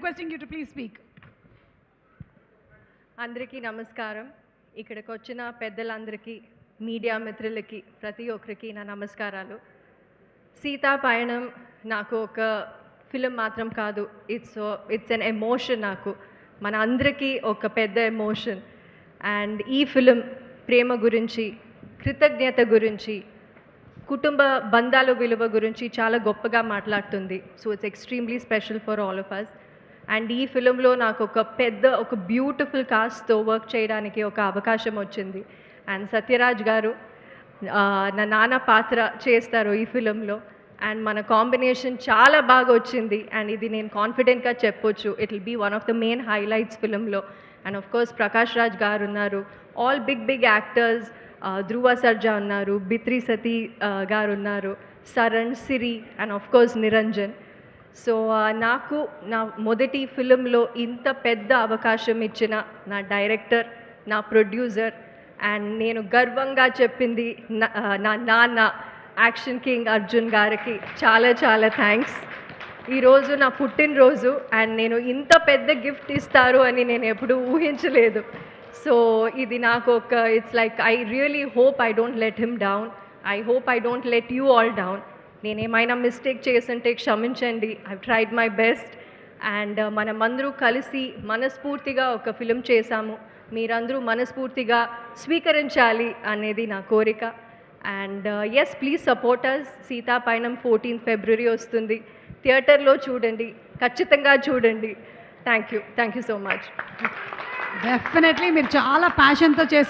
requesting you to please speak. అందరికీ నమస్కారం. ఇక్కడికి వచ్చిన పెద్దలందరికీ, మీడియా మిత్రులకి, ప్రతి ఒక్కరికి నా నమస్కారాలు. సీతా పయణం నాకు ఒక ఫిలిం మాత్రం కాదు, ఇట్స్ ఎన్ ఎమోషన్. నాకు మన అందరికీ ఒక పెద్ద ఎమోషన్. అండ్ ఈ ఫిలిం ప్రేమ గురించి, కృతజ్ఞత గురించి, కుటుంబ బంధాల విలువ గురించి చాలా గొప్పగా మాట్లాడుతుంది. So it's extremely special for all of us. And ఈ ఫిలింలో నాకు ఒక బ్యూటిఫుల్ కాస్ట్తో వర్క్ చేయడానికి ఒక అవకాశం వచ్చింది. అండ్ సత్యరాజ్ గారు నా నాన్న పాత్ర చేస్తారు ఈ ఫిలింలో. అండ్ మన కాంబినేషన్ చాలా బాగా వచ్చింది. అండ్ ఇది నేను కాన్ఫిడెంట్గా చెప్పొచ్చు, it will be one of the main highlights ఫిలింలో. And of course Prakash Raj గారు ఉన్నారు, all big actors, Dhruva Sarja ఉన్నారు, బిత్రి సతీ గారు ఉన్నారు, Saran, Siri and of course Niranjan. So నాకు నా మొదటి ఫిలింలో ఇంత పెద్ద అవకాశం ఇచ్చిన నా డైరెక్టర్, నా ప్రొడ్యూసర్, అండ్ నేను గర్వంగా చెప్పింది నా నాన్న యాక్షన్ కింగ్ అర్జున్ గారికి చాలా చాలా థ్యాంక్స్. ఈరోజు నా పుట్టినరోజు, అండ్ నేను ఇంత పెద్ద గిఫ్ట్ ఇస్తారు అని నేను ఎప్పుడూ ఊహించలేదు. సో ఇది నాకు it's like I really hope I don't let him down. I hope I don't let you all down. నేనేమైనా మిస్టేక్ చేస్తుంటే క్షమించండి. I tried my best. And మనమందరూ కలిసి మనస్ఫూర్తిగా ఒక ఫిలిం చేశాము. మీరందరూ మనస్ఫూర్తిగా స్వీకరించాలి అనేది నా కోరిక. And yes, please support us. Seetha Payanam 14 ఫిబ్రవరి వస్తుంది. థియేటర్లో చూడండి, ఖచ్చితంగా చూడండి. Thank you so much. Definitely మీరు చాలా ప్యాషన్తో చేశారు.